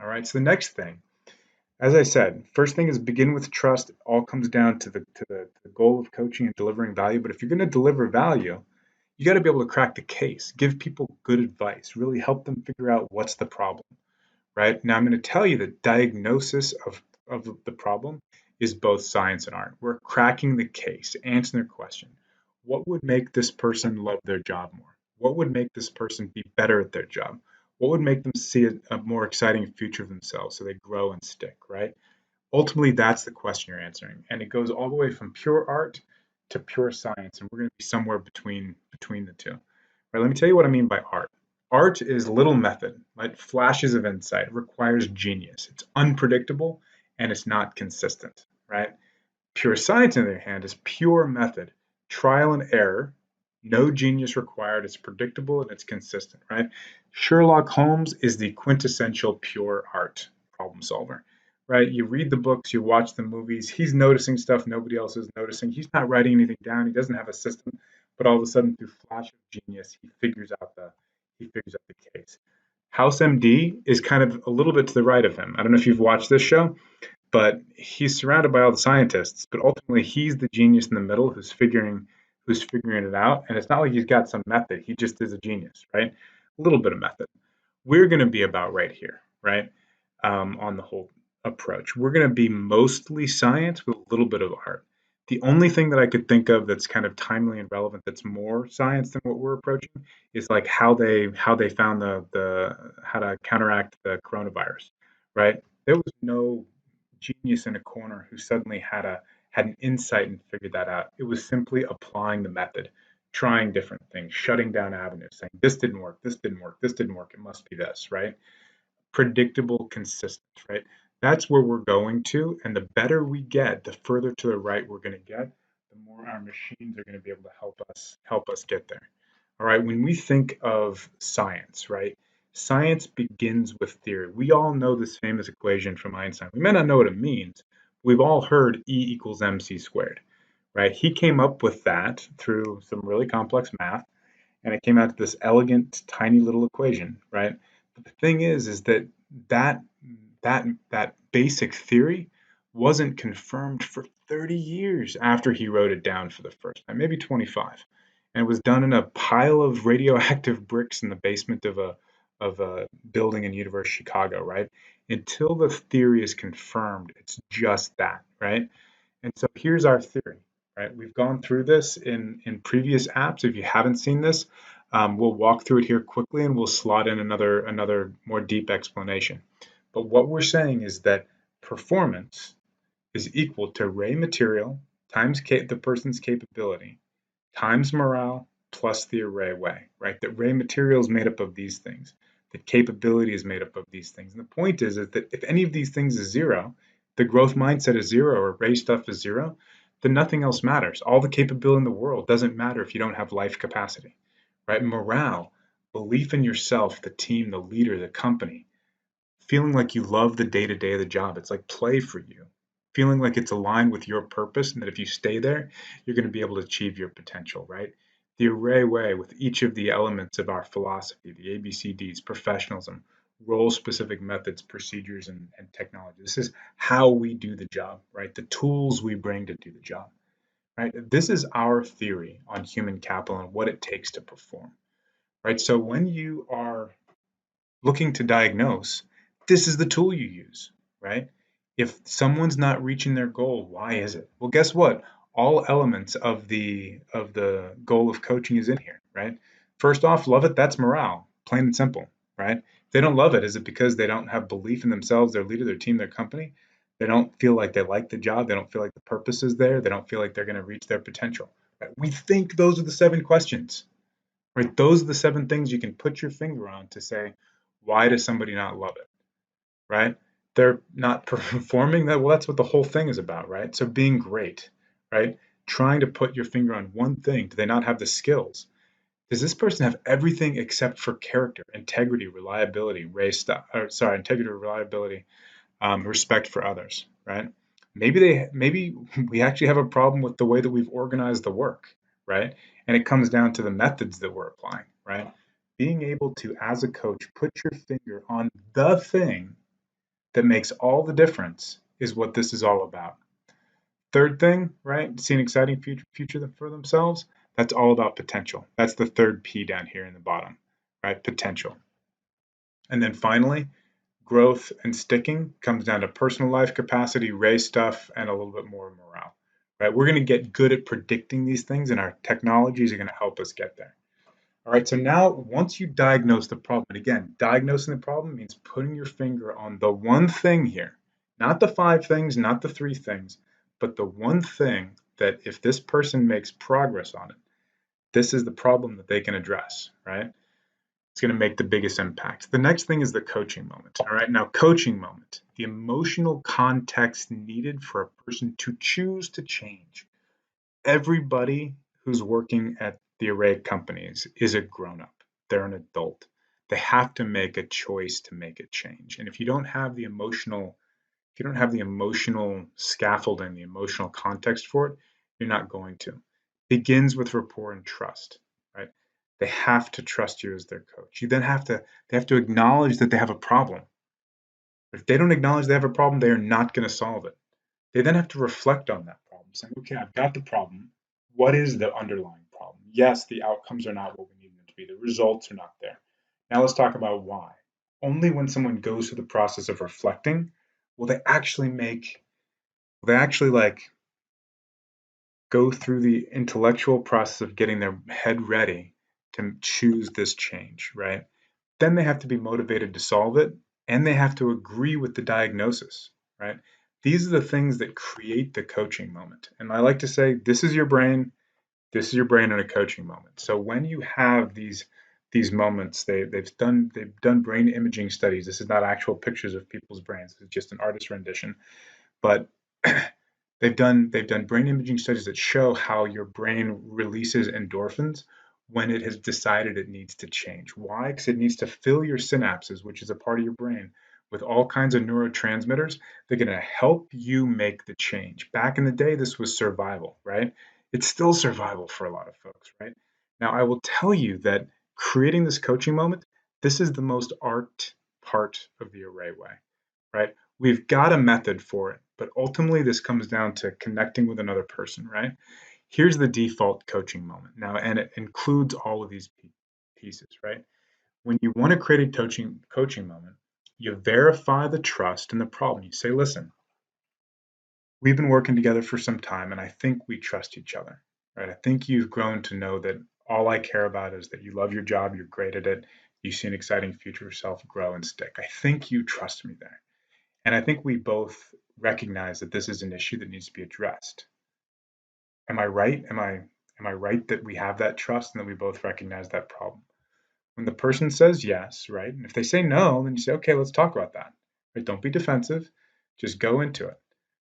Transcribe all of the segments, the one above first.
All right. So the next thing, as I said, first thing is begin with trust. It all comes down to the goal of coaching and delivering value. But if you're going to deliver value, you got to be able to crack the case, give people good advice, really help them figure out what's the problem, right? Now, I'm going to tell you that diagnosis of the problem is both science and art. We're cracking the case, answering their question. What would make this person love their job more? What would make this person be better at their job? What would make them see a more exciting future of themselves so they grow and stick, right? Ultimately, that's the question you're answering. And it goes all the way from pure art to pure science. And we're going to be somewhere between the two. Right, let me tell you what I mean by art. Art is little method, right? Flashes of insight. It requires genius. It's unpredictable and it's not consistent, right? Pure science, on the other hand, is pure method, trial and error, no genius required. It's predictable and it's consistent, right? Sherlock Holmes is the quintessential pure art problem solver, right? You read the books, you watch the movies. He's noticing stuff nobody else is noticing. He's not writing anything down. He doesn't have a system, but all of a sudden, through flash of genius, he figures out the case. House MD is kind of a little bit to the right of him. I don't know if you've watched this show, but he's surrounded by all the scientists, but ultimately he's the genius in the middle who's figuring it out. And it's not like he's got some method. He just is a genius, right? A little bit of method. We're going to be about right here, right? On the whole approach. We're going to be mostly science with a little bit of art. The only thing that I could think of that's kind of timely and relevant that's more science than what we're approaching is like how they found the how to counteract the coronavirus, right? There was no genius in a corner who suddenly had an insight and figured that out. It was simply applying the method, trying different things, shutting down avenues, saying this didn't work, this didn't work, this didn't work, it must be this, right? Predictable, consistent, right? That's where we're going to, and the better we get, the further to the right we're going to get, the more our machines are going to be able to help us get there. All right, when we think of science, right? Science begins with theory. We all know this famous equation from Einstein. We may not know what it means. We've all heard E equals mc squared, right? He came up with that through some really complex math, and it came out to this elegant, tiny little equation, right? But the thing is that that that basic theory wasn't confirmed for 30 years after he wrote it down for the first time, maybe 25, and it was done in a pile of radioactive bricks in the basement of a building in University of Chicago, right? Until the theory is confirmed, it's just that, right? And so here's our theory, right? We've gone through this in previous apps. If you haven't seen this, we'll walk through it here quickly and we'll slot in another more deep explanation. But what we're saying is that performance is equal to ray material times the person's capability times morale plus the array way, right? That ray material is made up of these things. That capability is made up of these things. And the point is that if any of these things is zero, the growth mindset is zero or ray stuff is zero, then nothing else matters. All the capability in the world doesn't matter if you don't have life capacity, right? Morale, belief in yourself, the team, the leader, the company, feeling like you love the day to day of the job. It's like play for you. Feeling like it's aligned with your purpose and that if you stay there, you're going to be able to achieve your potential, right? The array way with each of the elements of our philosophy, the ABCDs, professionalism, role specific methods, procedures, and technology. This is how we do the job, right? The tools we bring to do the job, right? This is our theory on human capital and what it takes to perform, right? So when you are looking to diagnose, this is the tool you use, right? If someone's not reaching their goal, why is it? Well, guess what? All elements of the goal of coaching is in here, right? First off, love it, that's morale, plain and simple, right? If they don't love it, is it because they don't have belief in themselves, their leader, their team, their company? They don't feel like they like the job, they don't feel like the purpose is there, they don't feel like they're going to reach their potential. Right? We think those are the 7 questions. Right? Those are the 7 things you can put your finger on to say, why does somebody not love it? Right? They're not performing that. Well, that's what the whole thing is about, right? So being great, right? Trying to put your finger on one thing. Do they not have the skills? Does this person have everything except for character, integrity, reliability, integrity, reliability, respect for others, right? Maybe we actually have a problem with the way that we've organized the work, right? And it comes down to the methods that we're applying, right? Being able to, as a coach, put your finger on the thing that makes all the difference is what this is all about. Third thing, right? See an exciting future for themselves. That's all about potential. That's the third P down here in the bottom, right? Potential. And then finally, growth and sticking comes down to personal life capacity, race stuff, and a little bit more morale, right? We're going to get good at predicting these things, and our technologies are going to help us get there. All right, so now once you diagnose the problem, and again, diagnosing the problem means putting your finger on the one thing here, not the 5 things, not the 3 things, but the one thing that if this person makes progress on it, this is the problem that they can address, right? It's going to make the biggest impact. The next thing is the coaching moment. All right, now coaching moment, the emotional context needed for a person to choose to change. Everybody who's working at the Array companies is a grown up. They're an adult. They have to make a choice to make a change. And if you don't have the emotional, if you don't have the emotional scaffolding, the emotional context for it, you're not going to. Begins with rapport and trust, right? They have to trust you as their coach. You then they have to acknowledge that they have a problem. If they don't acknowledge they have a problem, they are not going to solve it. They then have to reflect on that problem, saying, okay, I've got the problem. What is the underlying problem? Yes, the outcomes are not what we need them to be. The results are not there. Now let's talk about why. Only when someone goes through the process of reflecting will they actually like go through the intellectual process of getting their head ready to choose this change, right? Then they have to be motivated to solve it, and they have to agree with the diagnosis, right? These are the things that create the coaching moment. And I like to say, this is your brain. This is your brain in a coaching moment. So when you have these moments, they've done brain imaging studies. This is not actual pictures of people's brains. It's just an artist rendition. But they've done brain imaging studies that show how your brain releases endorphins when it has decided it needs to change. Why? Because it needs to fill your synapses, which is a part of your brain, with all kinds of neurotransmitters. They're going to help you make the change. Back in the day, this was survival, right? It's still survival for a lot of folks, right? Now, I will tell you that creating this coaching moment, this is the most art part of the Array way, right? We've got a method for it, but ultimately this comes down to connecting with another person, right? Here's the default coaching moment now, and it includes all of these pieces, right? When you want to create a coaching moment, you verify the trust and the problem. You say, listen, we've been working together for some time, and I think we trust each other, right? I think you've grown to know that all I care about is that you love your job, you're great at it, you see an exciting future for yourself, grow and stick. I think you trust me there. And I think we both recognize that this is an issue that needs to be addressed. Am I right? Am I right that we have that trust and that we both recognize that problem? When the person says yes, right? And if they say no, then you say, okay, let's talk about that. Right? Don't be defensive. Just go into it.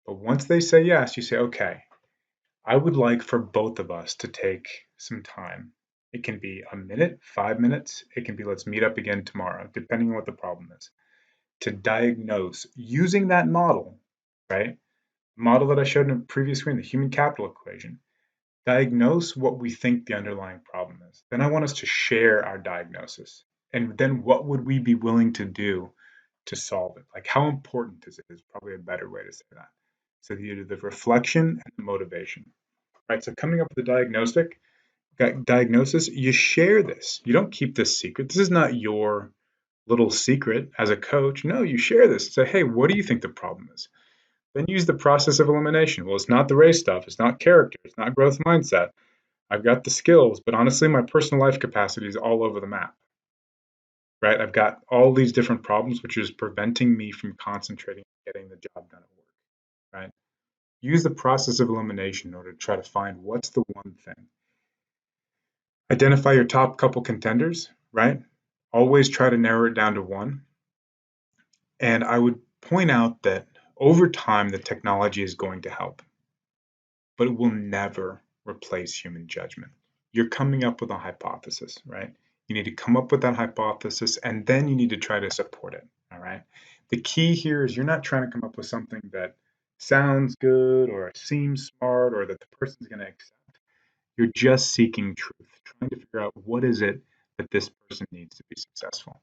But once they say yes, you say, okay, I would like for both of us to take some time. It can be a minute, 5 minutes. It can be let's meet up again tomorrow, depending on what the problem is, to diagnose using that model, right? Model that I showed in a previous screen, the human capital equation. Diagnose what we think the underlying problem is. Then I want us to share our diagnosis. And then what would we be willing to do to solve it? Like how important is it is probably a better way to say that. So the reflection and the motivation. Right. So coming up with the diagnosis, you share this. You don't keep this secret. This is not your little secret as a coach. No, you share this. Say, hey, what do you think the problem is? Then use the process of elimination. Well, it's not the race stuff. It's not character. It's not growth mindset. I've got the skills, but honestly, my personal life capacity is all over the map, right? I've got all these different problems, which is preventing me from concentrating on getting the job done at work, right? Use the process of elimination in order to try to find what's the one thing. Identify your top couple contenders, right? Always try to narrow it down to one. And I would point out that over time, the technology is going to help, but it will never replace human judgment. You're coming up with a hypothesis, right? You need to come up with that hypothesis and then you need to try to support it, all right? The key here is you're not trying to come up with something that sounds good or seems smart or that the person's going to accept. You're just seeking truth, trying to figure out what is it that this person needs to be successful.